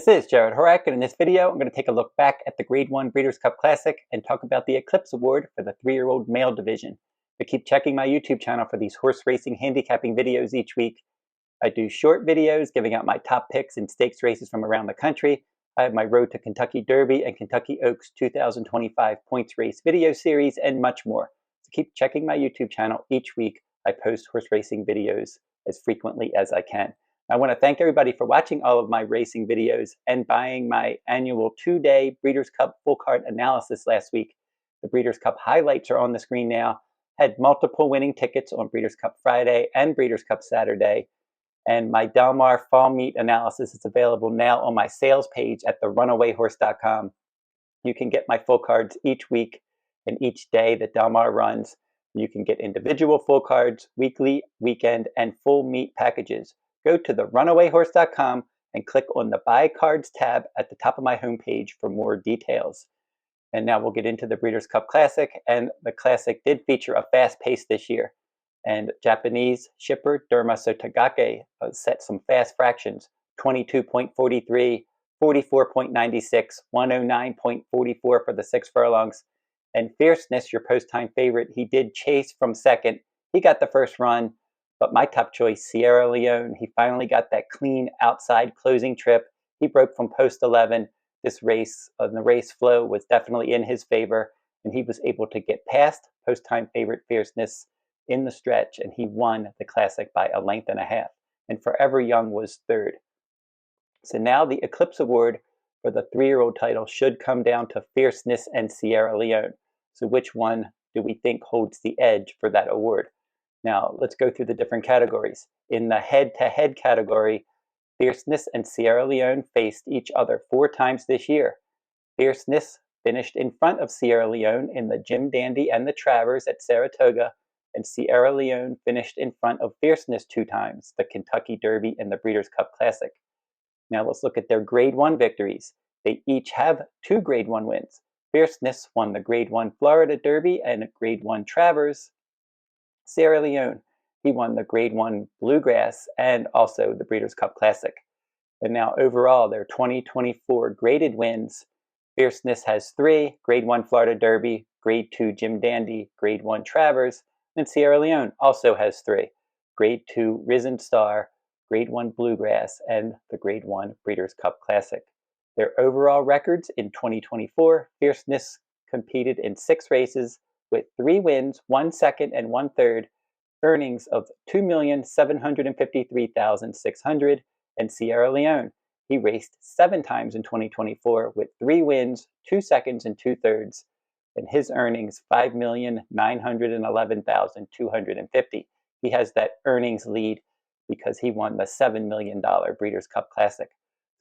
This is Jarrod Horak, and in this video I'm going to take a look back at the Grade 1 Breeders' Cup Classic and talk about the Eclipse Award for the 3-year-old male division. But keep checking my YouTube channel for these horse racing handicapping videos each week. I do short videos giving out my top picks in stakes races from around the country. I have my Road to Kentucky Derby and Kentucky Oaks 2025 points race video series and much more. So keep checking my YouTube channel each week. I post horse racing videos as frequently as I can. I want to thank everybody for watching all of my racing videos and buying my annual 2-day Breeders' Cup full card analysis last week. The Breeders' Cup highlights are on the screen now. Had multiple winning tickets on Breeders' Cup Friday and Breeders' Cup Saturday. And my Del Mar fall meet analysis is available now on my sales page at the runawayhorse.com. You can get my full cards each week and each day that Del Mar runs. You can get individual full cards, weekly, weekend, and full meet packages. Go to the runawayhorse.com and click on the Buy Cards tab at the top of my homepage for more details. And now we'll get into the Breeders' Cup Classic, and the Classic did feature a fast pace this year. And Japanese shipper Derma Sotogake set some fast fractions, 22.43, 44.96, 109.44 for the 6 furlongs. And Fierceness, your post-time favorite, he did chase from second. He got the first run. But my top choice, Sierra Leone, he finally got that clean outside closing trip. He broke from post 11. This race, the race flow was definitely in his favor, and he was able to get past post-time favorite Fierceness in the stretch, and he won the Classic by a length and a half. And Forever Young was third. So now the Eclipse Award for the 3-year-old title should come down to Fierceness and Sierra Leone. So which one do we think holds the edge for that award? Now, let's go through the different categories. In the head-to-head category, Fierceness and Sierra Leone faced each other 4 times this year. Fierceness finished in front of Sierra Leone in the Jim Dandy and the Travers at Saratoga, and Sierra Leone finished in front of Fierceness 2 times, the Kentucky Derby and the Breeders' Cup Classic. Now let's look at their Grade 1 victories. They each have 2 Grade 1 wins. Fierceness won the Grade 1 Florida Derby and a Grade 1 Travers. Sierra Leone, he won the Grade 1 Bluegrass and also the Breeders' Cup Classic. And now overall, their 2024 graded wins, Fierceness has 3, Grade 1 Florida Derby, Grade 2 Jim Dandy, Grade 1 Travers, and Sierra Leone also has 3, Grade 2 Risen Star, Grade 1 Bluegrass, and the Grade 1 Breeders' Cup Classic. Their overall records in 2024, Fierceness competed in 6 races, with 3 wins, 1 second, and 1 third, earnings of $2,753,600, and Sierra Leone. He raced 7 times in 2024 with 3 wins, 2 seconds, and 2 thirds, and his earnings $5,911,250. He has that earnings lead because he won the $7 million Breeders' Cup Classic.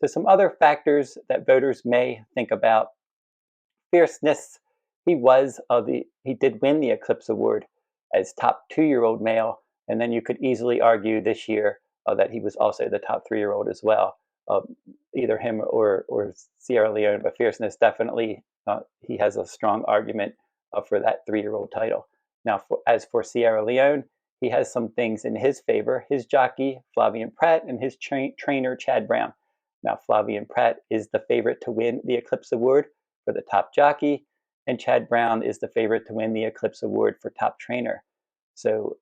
So some other factors that voters may think about: Fierceness. He did win the Eclipse Award as top 2-year-old male, and then you could easily argue this year that he was also the top 3-year-old as well. Either him or Sierra Leone, but Fierceness definitely, he has a strong argument for that 3-year-old title. Now, as for Sierra Leone, he has some things in his favor. His jockey, Flavien Prat, and his trainer, Chad Brown. Now, Flavien Prat is the favorite to win the Eclipse Award for the top jockey, and Chad Brown is the favorite to win the Eclipse Award for top trainer. So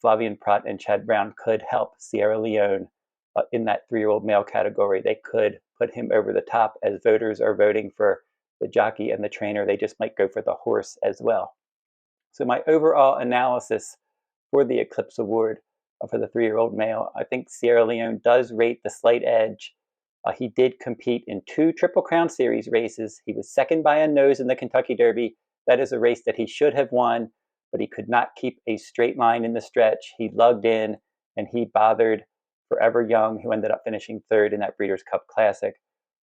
Flavien Prat and Chad Brown could help Sierra Leone in that 3-year-old male category. They could put him over the top, as voters are voting for the jockey and the trainer. They just might go for the horse as well. So my overall analysis for the Eclipse Award for the 3-year-old male, I think Sierra Leone does rate the slight edge. He did compete in 2 Triple Crown Series races. He was second by a nose in the Kentucky Derby. That is a race that he should have won, but he could not keep a straight line in the stretch. He lugged in, and he bothered Forever Young, who ended up finishing 3rd in that Breeders' Cup Classic.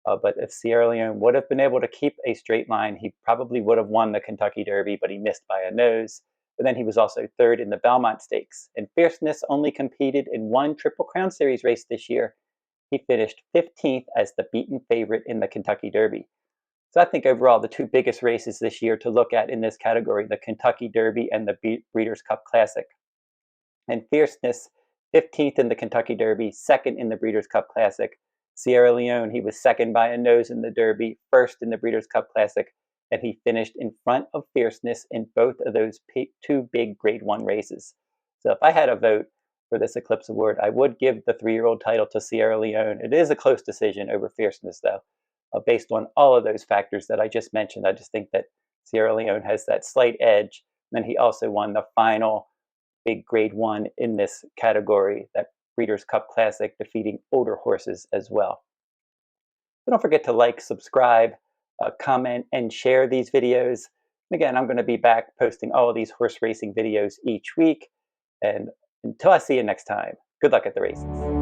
But if Sierra Leone would have been able to keep a straight line, he probably would have won the Kentucky Derby, but he missed by a nose. But then he was also 3rd in the Belmont Stakes. And Fierceness only competed in 1 Triple Crown Series race this year. He finished 15th as the beaten favorite in the Kentucky Derby. So I think overall the 2 biggest races this year to look at in this category, the Kentucky Derby and the Breeders' Cup Classic. And Fierceness, 15th in the Kentucky Derby, 2nd in the Breeders' Cup Classic. Sierra Leone, he was second by a nose in the Derby, first in the Breeders' Cup Classic, and he finished in front of Fierceness in both of those two big Grade 1 races. So if I had a vote for this Eclipse Award, I would give the 3-year-old title to Sierra Leone. It is a close decision over Fierceness, though, based on all of those factors that I just mentioned. I just think that Sierra Leone has that slight edge. And then he also won the final big Grade 1 in this category, that Breeders' Cup Classic, defeating older horses as well. So don't forget to like, subscribe, comment, and share these videos. And again, I'm going to be back posting all of these horse racing videos each week. And until I see you next time, good luck at the races.